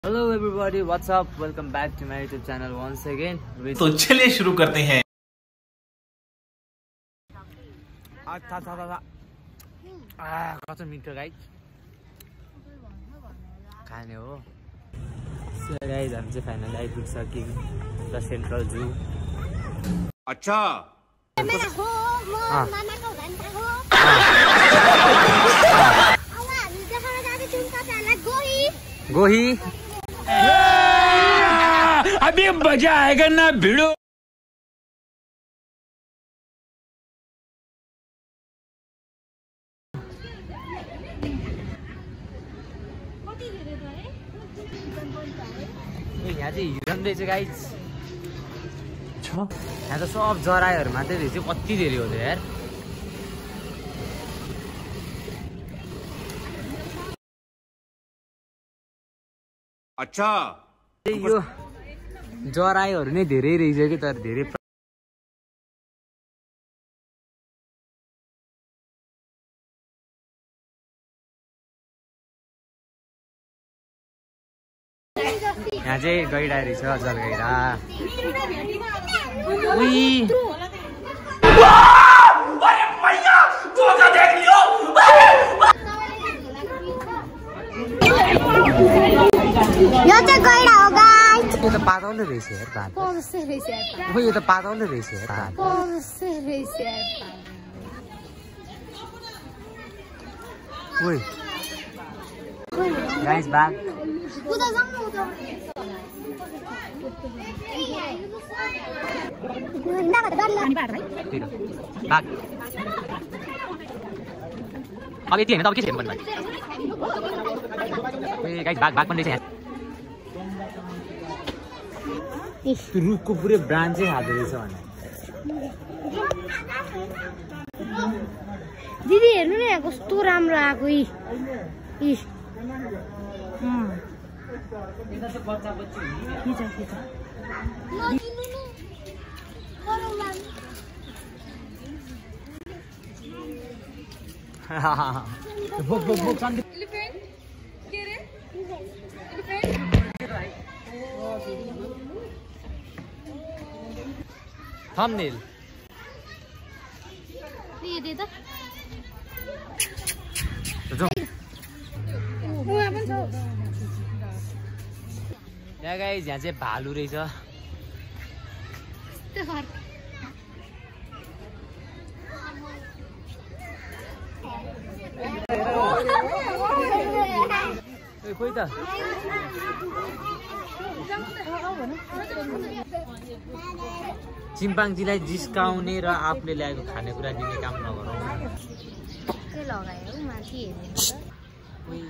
Hello everybody, what's up, welcome back to my YouTube channel once again. तो चलिए शुरू करते हैं। कस्तो मिठो गाइस खाने हो। सो गाइस हामी चाहिँ फाइनली आइपुगिसक्यौँ द सेन्ट्रल जू। अच्छा गोही अभी मजा आएगा ना भिड़ो। यहाँ चाहिँ हिरण रहेछ गाइस। यहाँ त सब जरायोहरू मात्रै रहेछ, कति धेरै हो त यार। अच्छा यो जरायोहरू नै धेरै रहेछ कि, तर धेरै यहाँ चाहिँ गैडा रहेछ, जलगैडा। यो चाहिँ गैडा हो गाइस। यो त पातौले रहेछ यार, पात। यो त पातौले रहेछ यार, पात। ओइ गाइस बाग उता जाऊ न, उता बाग। अब यति होइन त अब के छ हेर्नु पर्ने। ए गाइस बाग पनि रहेछ यहाँ। त्यो रुखको पुरै ब्रान्चै खाँदो रहेछ भने। दिदी हेर्नु न कस्तो राम्रो आएको। थम्बनेल यहाँ गाइस, यहाँ चाहिँ भालु रहेछ। खोइ त चिम्पाङ्जीलाई जिस्काउने र आफूले ल्याएको खानेकुरा दिने काम नगरौँ। के लगायो माथि हेर्नु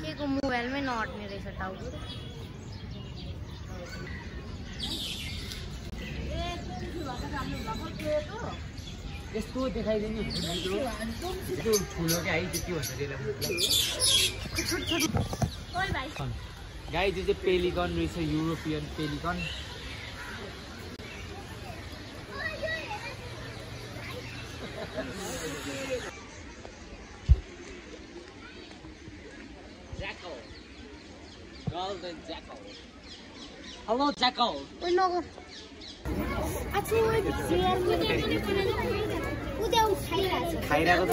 के को मोबाइलमै नअट्ने रहेछ टाउको। यस्तो देखाइदिने त्यो ठुलो क्या है, त्यो के भन्छ त्यसलाई गाई। त्यो चाहिँ पेलिकन रहेछ, युरोपियन पेलिकन। हेलो ज्याकल। खाइरहेको त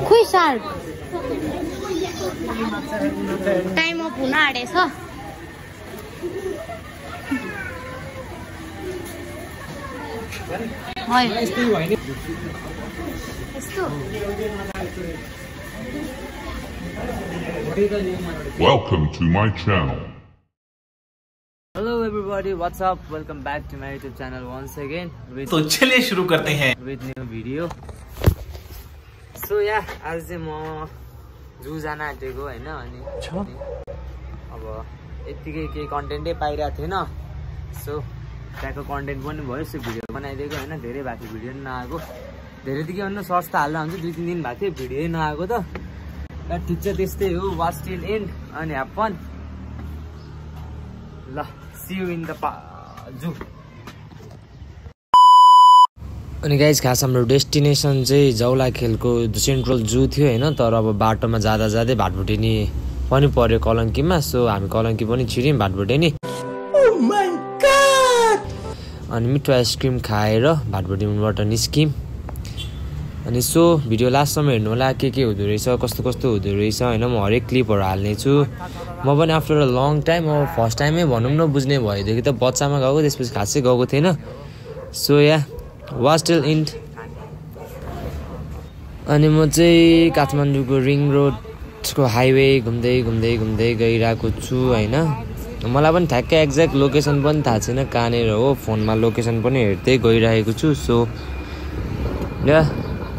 खोइ सार्क टाइम अप हुन आँटेछ। Welcome to my channel. Hello everybody, what's up, welcome back to my YouTube channel once again. तो चलिए शुरू करते हैं विथ न्यू भिडियो। सो या आज चाहिँ म जू जान आँटेको होइन। अनि अब यतिकै केही कन्टेन्टै पाइरहेको थिएन। सो त्यहाँको कन्टेन्ट पनि भयो। यस्तो भिडियो बनाइदिएको होइन, धेरै भएको थियो भिडियो नआएको। धेरै त के भन्नु सर्च त हाल्दा हुन्छ, 2-3 दिन भएको थियो भिडियो नआएको त। ठिक छ त्यस्तै हो, वाच टिल एन्ड अनि ह्याभ फन। ल see you in the zoo. अनि गाइज खास हाम्रो डेस्टिनेसन चाहिँ जौलाखेलको सेन्ट्रल जू थियो होइन। तर अब बाटोमा जाँदा जाँदै भाटभुटेनी पनि पर्यो कलङ्कीमा। सो हामी कलङ्की पनि छिर्यौँ भाटभुटेनी। अनि मिठो आइसक्रिम खाएर भाटभुटेनीबाट निस्क्यौँ। अनि सो भिडियो लास्टसम्म हेर्नु होला के हुँदो रहेछ, कस्तो कस्तो हुँदो रहेछ होइन। म हरेक क्लिपहरू हाल्ने छु। म पनि आफ्टर अ लङ टाइम अब फर्स्ट टाइमै भनौँ न बुझ्ने भएदेखि त बच्चामा गएको, त्यसपछि खासै गएको थिएन। सो या वाच टिल एन्ड। अनि म चाहिँ काठमाडौँको रिङ रोडको हाइवे घुम्दै घुम्दै घुम्दै गइरहेको छु होइन। मलाई पनि ठ्याक्कै एक्ज्याक्ट लोकेसन पनि थाहा छैन कहाँनिर हो, फोनमा लोकेसन पनि हेर्दै गइरहेको छु। सो या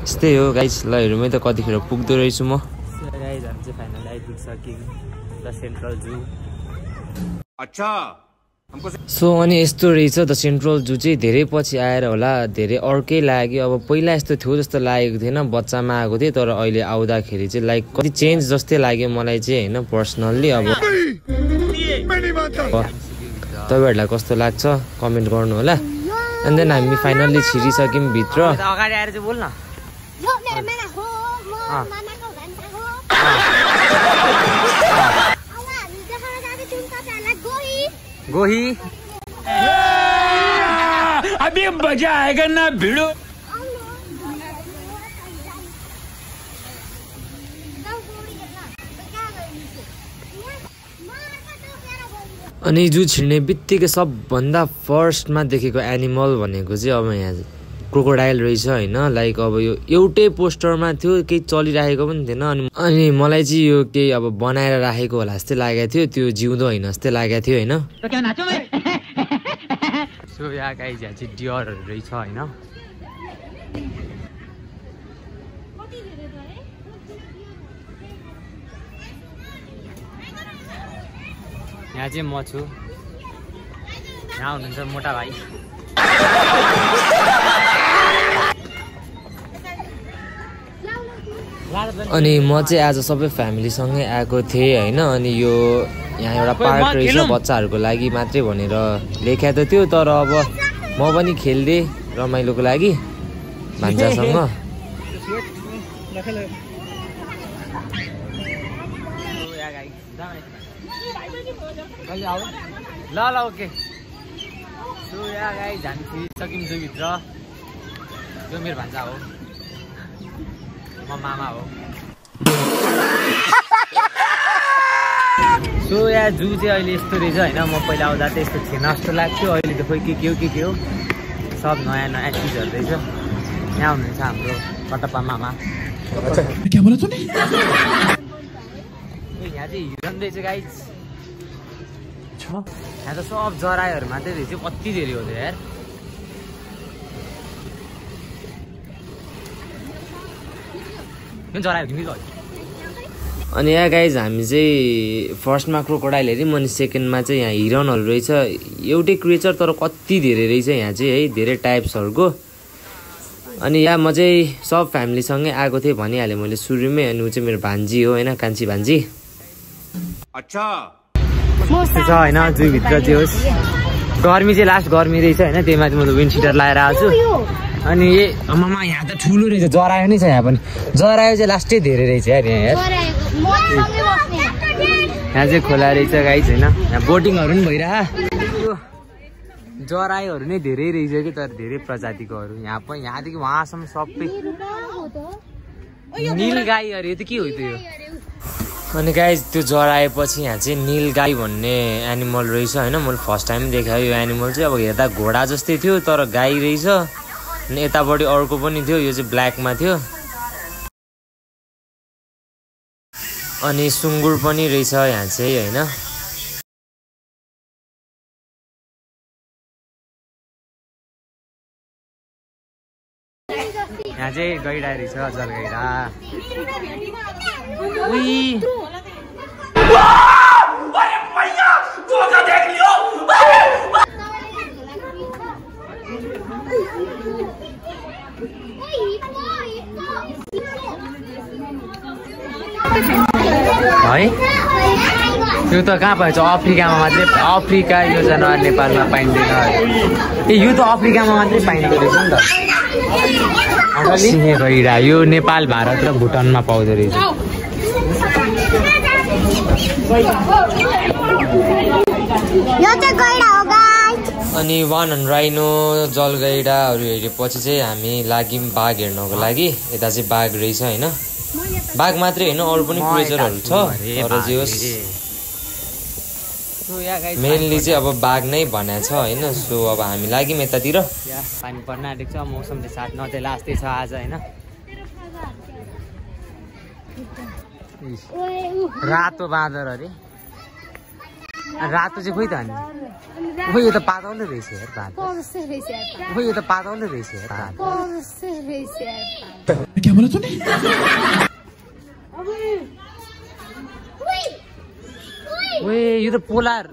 यस्तै हो गाइज। ल हेरौँ है त कतिखेर पुग्दो रहेछु म। गाइज हामी चाहिँ फाइनली आइपुगिसक्यौँ द सेन्ट्रल जू। अच्छा सो अनि यस्तो रहेछ द सेन्ट्रल जू चाहिँ। धेरै पछि आएर होला धेरै अर्कै लाग्यो। अब पहिला यस्तो थियो जस्तो लागेको थिएन, बच्चामा आएको थिएँ। तर अहिले आउँदाखेरि चाहिँ लाइक कति चेन्ज जस्तै लाग्यो मलाई चाहिँ होइन पर्सनल्ली। अब तपाईँहरूलाई कस्तो लाग्छ कमेन्ट गर्नु होला। एन्ड देन हामी फाइनल्ली छिरिसक्यौँ भित्र। अगाडि आएर चाहिँ बोल्न गोही अभी मजा आएगा ना भिड़ो। अनि जू छिर्ने बित्तिकै सबभन्दा फर्स्टमा देखेको एनिमल भनेको चाहिँ अब यहाँ क्रोकोडाइल रहेछ होइन। लाइक अब यो एउटै पोस्टरमा थियो, केही चलिराखेको पनि थिएन। अनि मलाई चाहिँ यो केही अब बनाएर राखेको होला जस्तै लागेको थियो, त्यो जिउँदो होइन जस्तै लागेको थियो होइन। सो यहाँ गाइज यहाँ चाहिँ डियरहरू रहेछ होइन। यहाँ चाहिँ म छु, यहाँ हुनुहुन्छ मोटा भाइ। अनि म चाहिँ आज सबै फ्यामिलीसँगै आएको थिएँ होइन। अनि यो यहाँ एउटा पार्क रहेछ बच्चाहरूको लागि मात्रै भनेर लेखेको त थियो। तर अब म पनि खेल्दै रमाइलोको लागि भान्जासँग। ल ल ओके। सो यहाँ गाइज हामी छिरिसक्यौँ जूभित्र। यो मेरो भान्जा हो, म मामा हो। सो यहाँ जू चाहिँ अहिले यस्तो रहेछ होइन। म पहिला आउँदा त यस्तो थिएन जस्तो लाग्थ्यो, अहिले त खोइ के हो सब नयाँ नयाँ चिजहरू रहेछ। यहाँ हुनुहुन्छ हाम्रो कटप्पा मामा। यहाँ चाहिँ हिरन रहेछ गाइज। यहाँ त सब जरायोहरू मात्रै रहेछ, कति धेरै हो त यार। अनि यहाँ गाइज हामी चाहिँ फर्स्टमा क्रोकोडाइल हेऱ्यौँ, अनि सेकेन्डमा चाहिँ यहाँ हिरनहरू रहेछ। एउटै क्रिएचर तर कति धेरै रहेछ यहाँ चाहिँ है, धेरै टाइप्सहरूको। अनि यहाँ म चाहिँ सब फ्यामिलीसँगै आएको थिएँ भनिहालेँ मैले सुरुमै। अनि ऊ चाहिँ मेरो भान्जी हो होइन, कान्छी भान्जी। अच्छा छ होइन जूभित्र जे होस्। गर्मी चाहिँ लास्ट गर्मी रहेछ होइन, त्यही माथि म त विन्ड सिटर लगाएर आएको छु। अनि आमामा यहाँ त ठुलो रहेछ, जरायो नै छ यहाँ पनि। जरायो चाहिँ लास्टै धेरै रहेछ यार यहाँ चाहिँ खोला रहेछ गाइज होइन। यहाँ बोटिङहरू पनि भइरह। जरायोहरू नै धेरै रहेछ कि, तर धेरै प्रजातिकोहरू यहाँ पनि। यहाँदेखि वहाँसम्म सबै नीलगाई अरे यो त के हो त यो। अनि गाइज त्यो जराएपछि यहाँ चाहिँ नीलगाई भन्ने एनिमल रहेछ होइन। मैले फर्स्ट टाइम देखाएँ यो एनिमल चाहिँ। अब हेर्दा घोडा जस्तै थियो तर गाई रहेछ। अनि यतापट्टि अर्को पनि थियो, यो चाहिँ ब्ल्याकमा थियो। अनि सुँगुर पनि रहेछ यहाँ चाहिँ होइन। यहाँ चाहिँ गैडा रहेछ, जलगैडा। है त्यो त कहाँ पाइन्छ अफ्रिकामा मात्रै अफ्रिका यो जनावर नेपालमा पाइँदैन ए यो त अफ्रिकामा मात्रै पाइने रहेछ नि त सिंहे गैडा यो नेपाल भारत र भुटानमा पाउँदो रहेछ अनि वान राइनो जलगैडाहरू हेरेपछि चाहिँ हामी लाग्यौँ बाघ हेर्नको लागि यता चाहिँ बाघ रहेछ होइन बाघ मात्रै होइन अरू पनि क्रिएचरहरू छ तर जे होस् मेनली चाहिँ अब बाघ नै भनेको छ होइन सो अब हामी लाग्यौँ यतातिर पानी पर्न आँटेको छ मौसमले साथ नते लास्टै छ आज होइन रातो बाँदर अरे रातो चाहिँ खोइ त अनि खोइ यो त पातौलो रहेछ यार बाँदर खोइ यो त पातौलो रहेछ यार क्या बोला तूने ओए यो त पोलार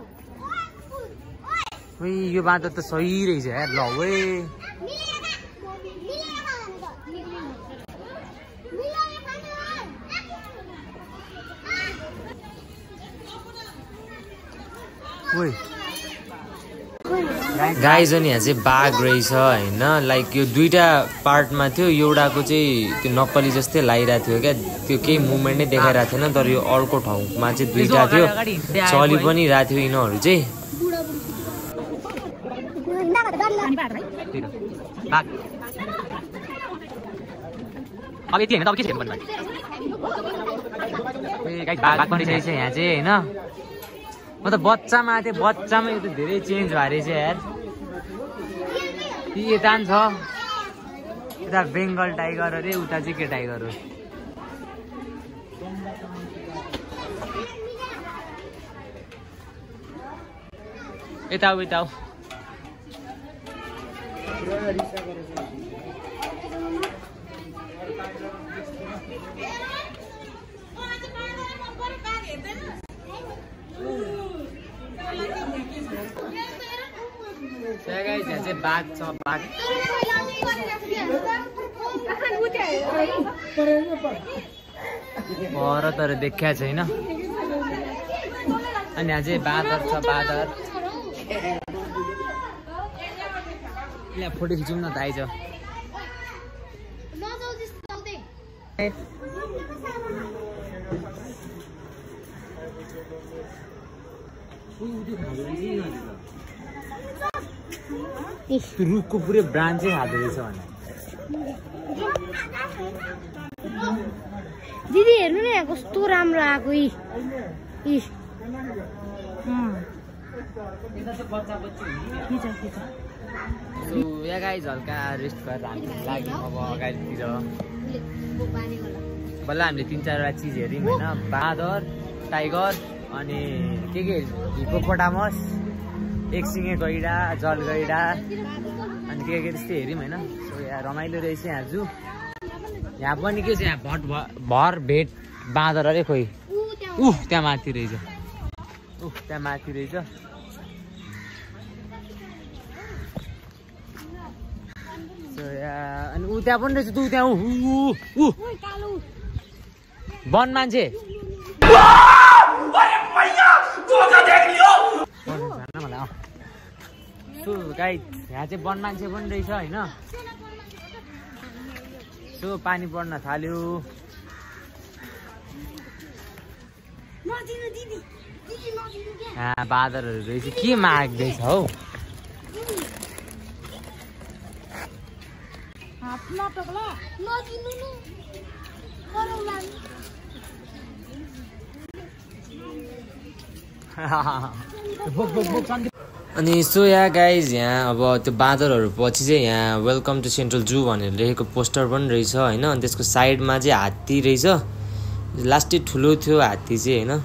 ओए यो बाँदर त सही रहेछ यार ल ओए गाइज अनि यहाँ चाहिँ बाघ रहेछ होइन लाइक यो दुईटा पार्टमा थियो एउटाको चाहिँ त्यो नक्कली जस्तै लागिरहेको थियो क्या त्यो केही मुभमेन्ट नै देखाइरहेको थिएन तर यो अर्को ठाउँमा चाहिँ दुईटा थियो चलि पनि रहेको थियो यिनीहरू चाहिँ अब यति होइन त अब के छ हेर्नु यहाँ चाहिँ होइन म त बच्चामा आएको थिएँ बच्चामा यो त धेरै चेन्ज भएर रहेछ यार यता छ यता बेङ्गल टाइगर अरे उता चाहिँ के टाइगर हो यता यता यहाँ चाहिँ बाघ छ बाघ पर तर देखिया छैन अनि यहाँ चाहिँ बाँदर छ बाँदर यहाँ फोटो खिचौँ न त आइज रुखको पुरै ब्रान्चै खाँदो रहेछ भने दिदी हेर्नु न कस्तो राम्रो आएको यहाँ गाई झल्का रेस्ट गरेर हामी लाग्यौँ अब अगाडितिर बल्ल हामीले 3-4वटा चिज हेऱ्यौँ होइन बाँदर टाइगर अनि के हिप्पोपोटामस एक सिङे गैडा जलगैडा अनि के त्यस्तै हेऱ्यौँ होइन सो यहाँ रमाइलो रहेछ यहाँ जू यहाँ पनि के छ यहाँ भर भेट बाँदर अरे खोइ त्यहाँ माथि रहेछ त्यहाँ माथि रहेछ सो यहाँ अनि त्यहाँ पनि रहेछ त्यहाँ वन मान्छे सो गाई यहाँ चाहिँ वन मान्छे पनि रहेछ होइन सो पानी पर्न थाल्यो बाँदरहरू रहेछ के माग्दैछ हौ अनि सो यहाँ गाइज यहाँ अब त्यो बाँदरहरू पछि चाहिँ यहाँ वेलकम टु सेन्ट्रल जू भनेर लेखेको पोस्टर पनि रहेछ होइन अनि त्यसको साइडमा चाहिँ हात्ती रहेछ लास्टै ठुलो थियो हात्ती चाहिँ होइन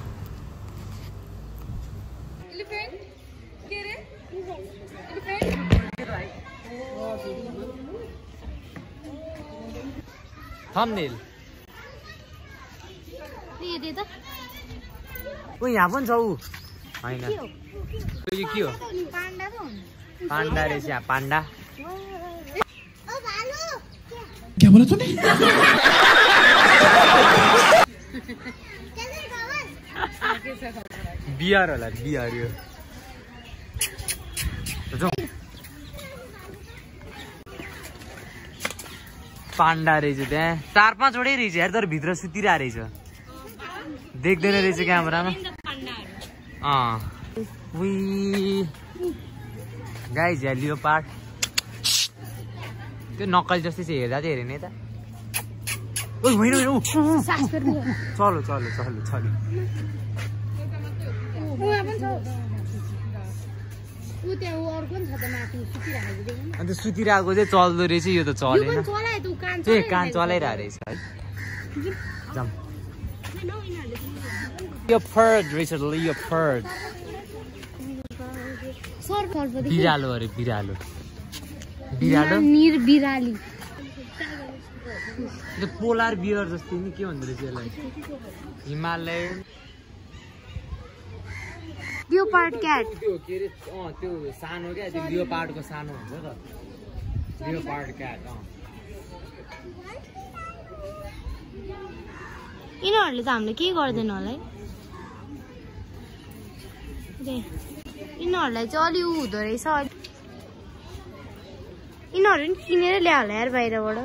थम्बनेल ओ यहाँ पनि छ ऊ होइन के हो पाण्डा रहेछ यहाँ पाण्डा क्या बोला तूने? बिहार होला बिहार यो पाण्डा रहेछ त्यहाँ 4-5 वटै रहेछ यार तर भित्र सुतिरहेको रहेछ देख्दैन रहेछ क्यामेरामा गाइज यहाँ लियोपार्ड त्यो नक्कली जस्तै चाहिँ हेर्दा चाहिँ हेरेन त होइन चलो चलो चलो चलो अन्त सुतिरहेको चाहिँ चल्दो रहेछ यो त चलेन कान चलाइरहेको रहेछ है जाम यो फर्ड रहेछ यो फर्ड बिरालो अरे बिरालो बिरालो बिराली त्यो पोलार बियर जस्तै नि के भन्दो रहेछ यसलाई हिमालय लियोपार्ड क्याट त्यो के अरे त्यो सानो क्या त्यो लियोपार्डको सानो हुन्छ त लियोपार्ड क्याट यिनीहरूले त हामीले केही गर्दैन होला है यिनीहरूलाई चाहिँ अलि हुँदो रहेछ यिनीहरू नि किनेर ल्यायो होला यार बाहिरबाट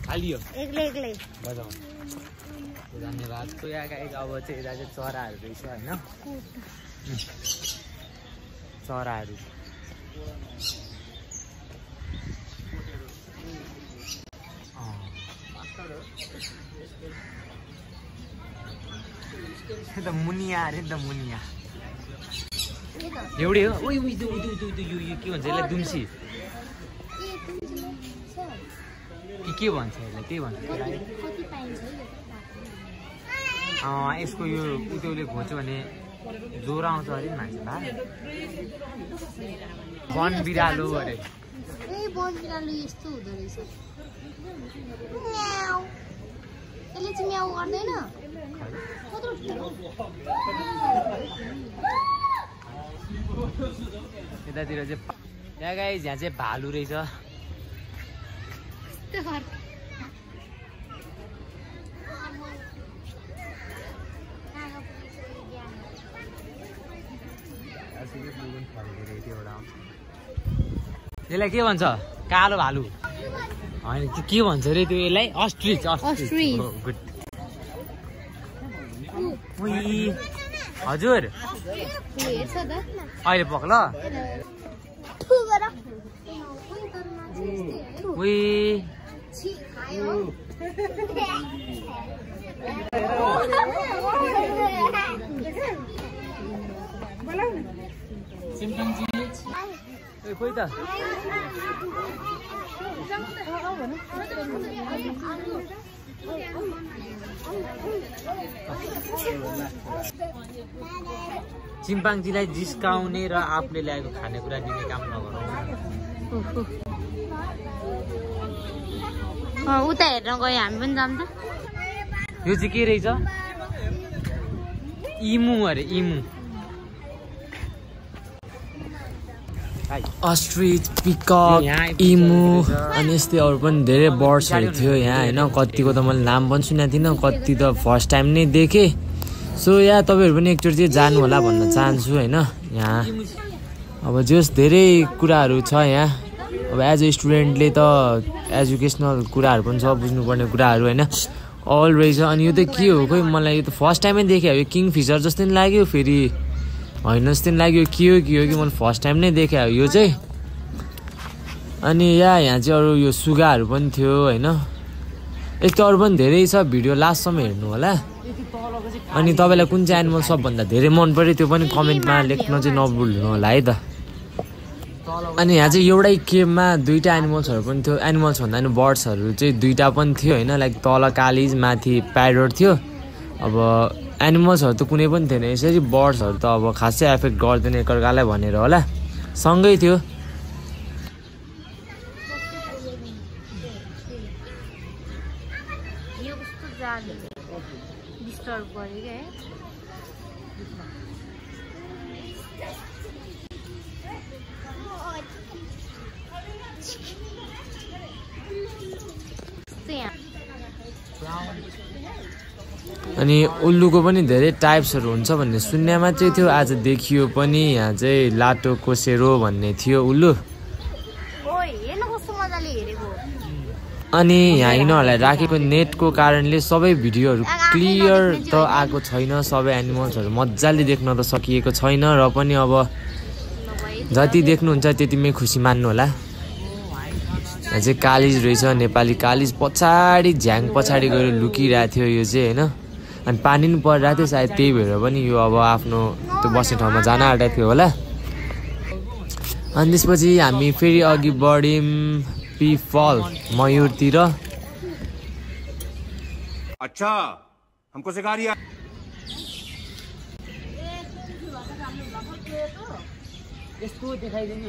खाली हो एक्लै एक्लै बजाउँ धन्यवाद तो यहाँ गाइस अब चाहिँ यता चाहिँ चराहरू रहेछ होइन चराहरू त मुनिया अरे नि त मुनिया एउटै हो यो के भन्छ यसलाई दुम्सी के भन्छ यसलाई त्यही भन्छ यसको यो उतौले घोच्यो भने ज्वरो आउँछ अरे मान्छे भा वन बिरालो अरे वन बिरालो यस्तो हुँदो रहेछ यसले चाहिँ म्याउ गर्दैन यतातिर चाहिँ यहाँ गाइस यहाँ चाहिँ भालु रहेछ यसलाई के भन्छ कालो भालु होइन के भन्छ अरे त्यो यसलाई अस्ट्रिच अस्ट्रिच गुड हजुर अहिले पक्ल खोइ त चिम्पाङ्जीलाई जिस्काउने र आफूले ल्याएको खानेकुरा दिने काम नगरौँ उता हेर्न गयो हामी पनि जान्छ यो चाहिँ के रहेछ इमु अरे इमु अस्ट्रिच पिकक इमु अनि यस्तै अरू पनि धेरै बर्ड्सहरू थियो यहाँ होइन कतिको त मैले नाम पनि सुनेको थिइनँ कति त फर्स्ट टाइम नै देखेँ सो यहाँ तपाईँहरू पनि एकचोटि चाहिँ जानु होला भन्न चाहन्छु होइन यहाँ अब जस धेरै कुराहरू छ यहाँ अब एज अ स्टुडेन्टले त एजुकेसनल कुराहरू पनि छ बुझ्नुपर्ने कुराहरू होइन अल रहेछ अनि यो त के हो खोइ मलाई यो त फर्स्ट टाइमै देखेँ यो किङ फिसर जस्तै नि लाग्यो फेरि होइन जस्तै लाग्यो के हो कि मैले फर्स्ट टाइम नै देखेँ यो चाहिँ अनि यहाँ चाहिँ अरू यो सुगाहरू पनि थियो होइन यस्तो अरू पनि धेरै छ भिडियो लास्टसम्म हेर्नु होला अनि तपाईँलाई कुन चाहिँ एनिमल सबभन्दा धेरै मन पऱ्यो त्यो पनि कमेन्टमा लेख्न चाहिँ नभुल्नु होला है त अनि यहाँ चाहिँ एउटै केभमा दुईवटा एनिमल्सहरू पनि थियो एनिमल्स भन्दा पनि बर्ड्सहरू चाहिँ दुईवटा पनि थियो होइन लाइक तल कालिज माथि प्यारोट थियो अब एनिमल्सहरू त कुनै पनि थिएन यसरी बर्ड्सहरू त अब खासै एफेक्ट गर्दैन एकअर्कालाई भनेर होला सँगै थियो जाली डिस्टर्ब गरे के अनि उल्लुको पनि धेरै टाइप्सहरू हुन्छ भन्ने सुन्नेमा चाहिँ थियो आज देखियो पनि यहाँ चाहिँ लाटो कोसेरो भन्ने थियो उल्लु अनि यहाँ यिनीहरूलाई राखेको नेटको कारणले सबै भिडियोहरू क्लियर त आएको छैन सबै एनिमल्सहरू मजाले देख्न त सकिएको छैन र पनि अब जति देख्नुहुन्छ त्यतिमै खुसी मान्नु होला यहाँ चाहिँ कालिज रहेछ नेपाली कालिज पछाडि झ्याङ पछाडि गएर लुकिरहेको थियो यो चाहिँ होइन अनि पानी पनि परिरहेको थियो सायद त्यही भएर पनि यो अब आफ्नो त्यो बस्ने ठाउँमा जान आँटेको थियो होला अनि त्यसपछि हामी फेरि अघि बढ्यौँ पी फल मयूरतिर अच्छा हमको सिखा दिया यसको देखाइदिनु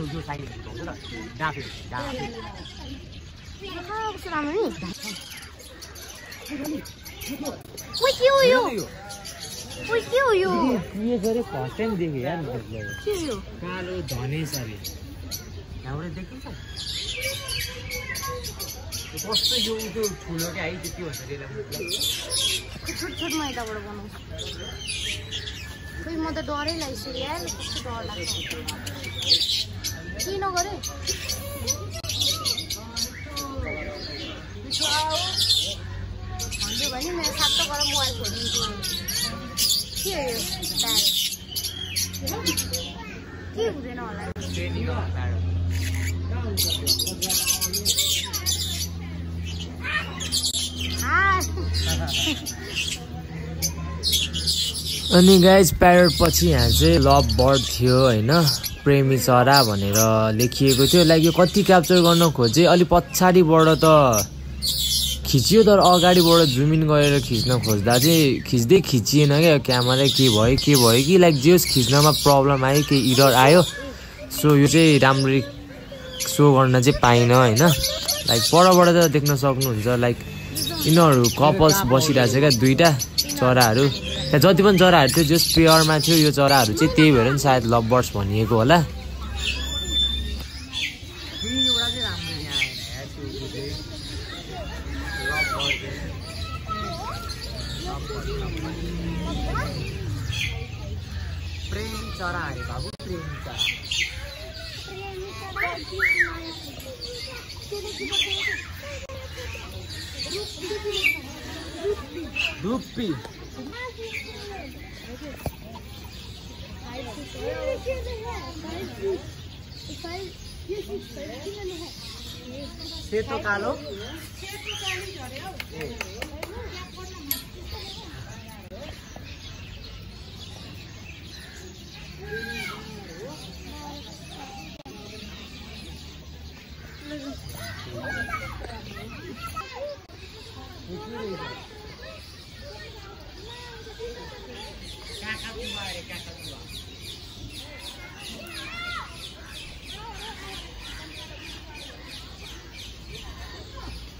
यो साइड डाफे डाफे ये गरे फर्स्ट टाइम देखे यार मतलब कालो धनेश अरे यहाँबाट देखिन्छ कस्तो यो त्यो ठुलो के आइ त्यो हुन्छ त्यसलाई मतलब छोट छोट मैदाबाट बनाउँछ खोइ म त डरै लागिसक्यो यार कस्तो डर लाग्छ के नगरे भन्यो भने मेरो सातो गरेर मोबाइल खोलिदिन्छु के हुँदैन होला अनि गाइज प्यारट पछि यहाँ चाहिँ लभ बर्ड थियो होइन प्रेमी चरा भनेर लेखिएको थियो लाइक यो कति क्याप्चर गर्न खोजे अलि पछाडिबाट त खिचियो तर अगाडिबाट जुम इन गरेर खिच्न खोज्दा चाहिँ खिच्दै खिचिएन क्या क्यामेरा के भयो कि लाइक जे होस् खिच्नमा प्रब्लम आयो केही इरर आयो सो यो चाहिँ राम्ररी सो गर्न चाहिँ पाइनँ होइन लाइक परबाट त देख्न सक्नुहुन्छ लाइक यिनीहरू कपल्स बसिरहेको छ क्या दुईवटा चराहरू त्यहाँ जति पनि चराहरू थियो जस पेयरमा थियो यो चराहरू चाहिँ त्यही भएर नि सायद लभ बर्ड्स भनिएको होला प्रेमी चरा अरे बाबु प्रेमी चरा धुप्पी सेतो कालो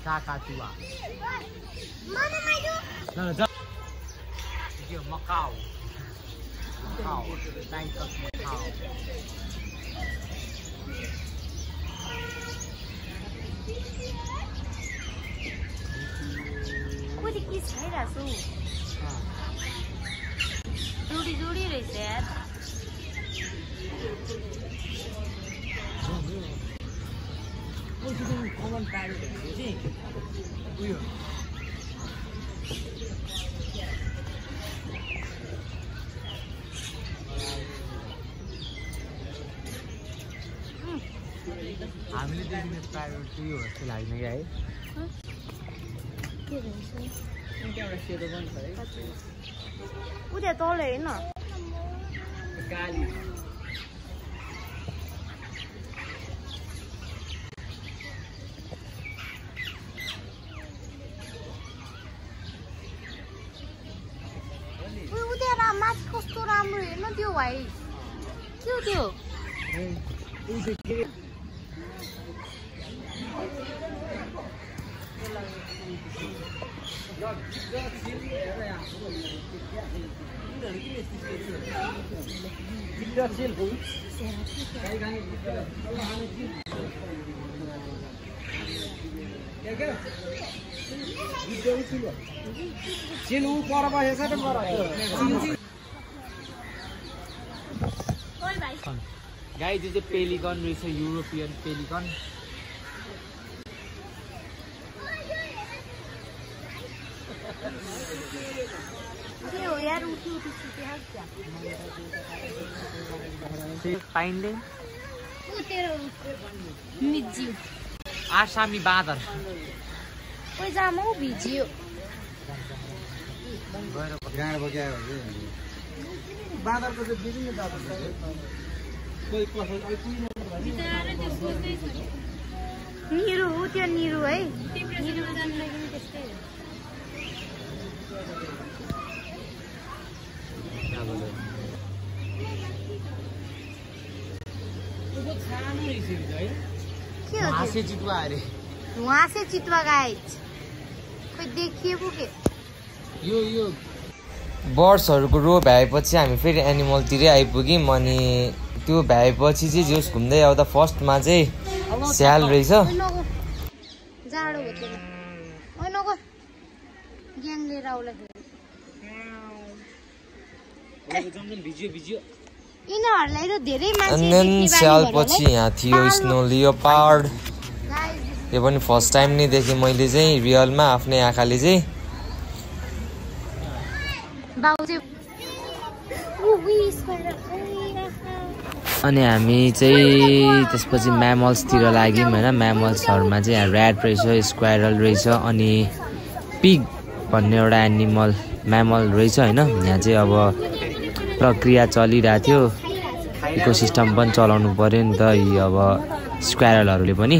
Kakatua. No, Macau. Macau. Bangkok, Macau. What is this? Joody is there. कमन प्यारेट चाहिँ उयो हामीले देख्ने प्यारेट चाहिँ यो जस्तो लाग्ने क्या है के भन्छ एउटा सेतो पनि छ है उता तल हेर्न काली कस्तो राम्रो हेर्न त्यो व्हाइट के हो त्यो गाइस यो चाहिँ पेलिकन रहेछ युरोपियन पेलिकन के हो यार उठी उठी सुत्या क्या पाइन्डे उ तेरो मिज्यू आसामी बाँदर कोही जामौ भिजियो बाँदरको चाहिँ विभिन्न जात निरु हो त्यो निरु है निरु जान्नलाई पनि त्यस्तै के हो हाँसे चितुवा अरे वहाँ से चितुवा गाइज कोही देखिएको के यो बर्ड्सहरूको रो भ्याएपछि हामी फेरि एनिमलतिरै आइपुग्यौँ अनि त्यो भ्याएपछि चाहिँ जोस घुम्दै आउँदा फर्स्टमा चाहिँ स्याल रहेछ जाडो हो त्यो ओइ नको ग्याङ लिएर आउला भिजियो यिनीहरूलाई र धेरै अनि मान्छे देन स्याल पछि यहाँ थियो स्नो लियोपार्ड यो पनि फर्स्ट टाइम नै देखेँ मैले चाहिँ रियलमा आफ्नै आँखाले चाहिँ अनि हामी चाहिँ त्यसपछि म्यामल्सतिर लाग्यौँ होइन म्यामल्सहरूमा चाहिँ यहाँ ऱ्याट रहेछ स्क्वायरल रहेछ अनि पिग भन्ने एउटा एनिमल म्यामल रहेछ होइन यहाँ चाहिँ अब प्रक्रिया चलिरहेको थियो इकोसिस्टम पनि चलाउनु पर्यो नि त अब स्क्वायरलहरूले पनि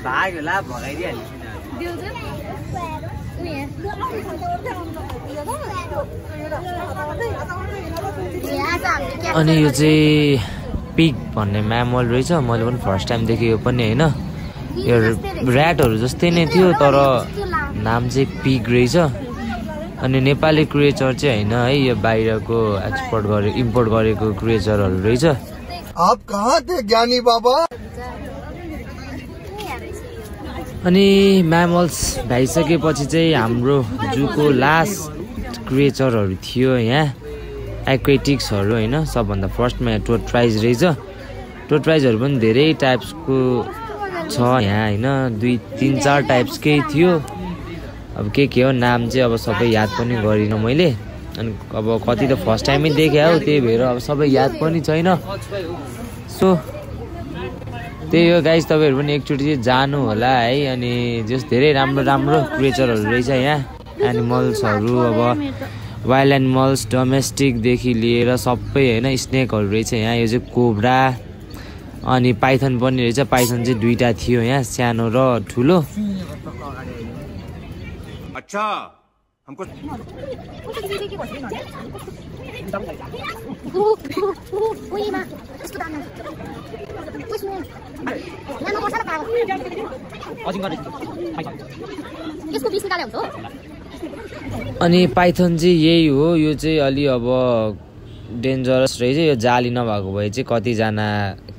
भाग्यो ला भगाइदिइहाल्यो अनि यो चाहिँ पिग भन्ने म्यामल रहेछ मैले पनि फर्स्ट टाइम देखेँ यो पनि होइन यो ऱ्याटहरू जस्तै नै थियो तर नाम चाहिँ पिग रहेछ अनि नेपाली क्रिएचर चाहिँ होइन है यो बाहिरको इम्पोर्ट गरेको क्रिएचरहरू रहेछ आप कहाँ थे ज्ञानी बाबा अनि म्यामल्स भ्याइसकेपछि चाहिँ हाम्रो जूको लास्ट क्रिएचरहरू थियो यहाँ एक्वेटिक्सहरू होइन सबभन्दा फर्स्टमा यहाँ टोट्राइज रहेछ टोट्राइजहरू पनि धेरै टाइप्सको छ यहाँ होइन 2-3-4 टाइप्सकै थियो अब के हो नाम चाहिँ अब सबै याद पनि गरिनँ मैले अनि अब कति त फर्स्ट टाइमै देखेँ हो त्यही भएर अब सबै याद पनि छैन सो त्यही हो गाइस तपाईँहरू पनि एकचोटि चाहिँ जानु होला है अनि जस धेरै राम्रो क्रिएचरहरू रहेछ यहाँ एनिमल्सहरू अब वाइल्ड एनिमल्स डोमेस्टिकदेखि लिएर सबै होइन स्नेकहरू रहेछ यहाँ यो चाहिँ कोब्रा अनि पाइथन पनि रहेछ पाइथन चाहिँ 2टा थियो यहाँ सानो र ठुलो अच्छा हमको अनि पाइथन चाहिँ यही हो यो चाहिँ अलि अब डेन्जरस रहेछ यो जाली नभएको भए चाहिँ कतिजना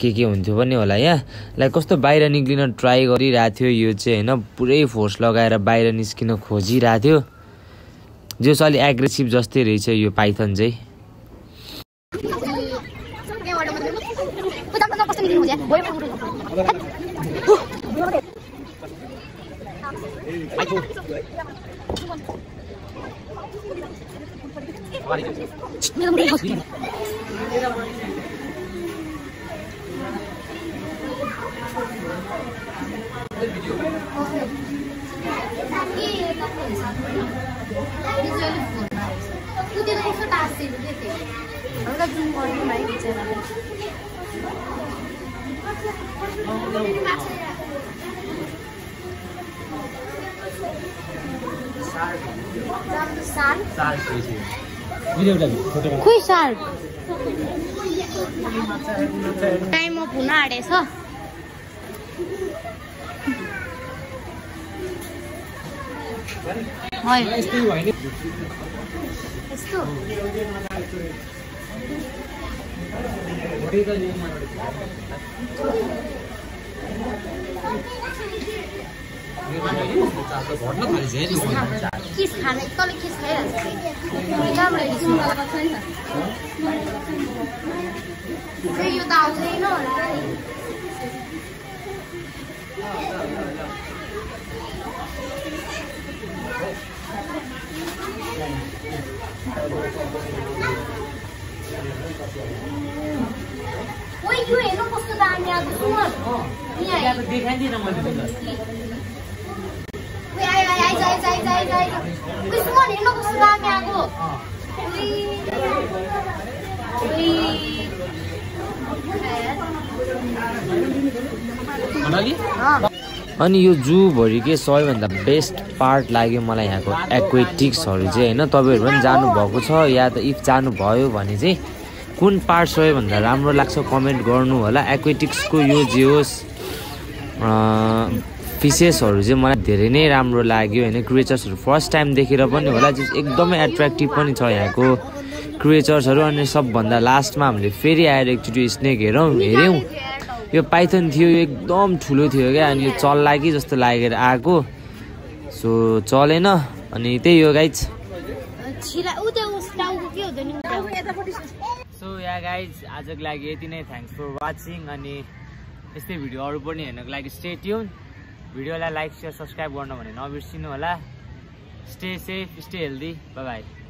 के हुन्थ्यो पनि होला यहाँ लाइक कस्तो बाहिर निक्लिन ट्राई गरिरहेको थियो यो चाहिँ होइन पुरै फोर्स लगाएर बाहिर निस्किन खोजिरहेको थियो जो चाहिँ अलि एग्रेसिभ जस्तै रहेछ यो पाइथन चाहिँ खोइ सार्क टाइम अफ हुन आँटेछ यस्तो किस खाने तँले किस खाइरहेको यो त आउँदैन होला ओइ यो हेर्नु कस्तो दामी आएको सुमन यहाँ देखाइदिन मैले सुमन हेर्नु कस्तो दामी आएको अनि यो जूभरिकै सबैभन्दा बेस्ट पार्ट लाग्यो मलाई यहाँको एक्वेटिक्सहरू चाहिँ होइन तपाईँहरू पनि जानुभएको छ या त इफ जानुभयो भने चाहिँ कुन पार्ट सबैभन्दा राम्रो लाग्छ कमेन्ट गर्नु होला एक्वेटिक्सको यो जे होस् फिसेसहरू चाहिँ मलाई धेरै नै राम्रो लाग्यो होइन क्रिएचर्सहरू फर्स्ट टाइम देखेर पनि होला एकदमै एट्र्याक्टिभ पनि छ यहाँको क्रिएचर्सहरू अनि सबभन्दा लास्टमा हामीले फेरि आएर एकचोटि स्नेक हेऱ्यौँ यो पाइथन थियो यो एकदम ठुलो थियो क्या अनि यो चल्ला कि जस्तो लागेर आएको सो चलेन अनि त्यही हो गाइज सो या गाइज आजको लागि यति नै थ्याङ्क्स फर वाचिङ अनि यस्तै भिडियोहरू पनि हेर्नको लागि स्टे ट्युन भिडियोलाई लाइक सेयर सब्सक्राइब गर्न भने नबिर्सिनु होला stay safe stay healthy by by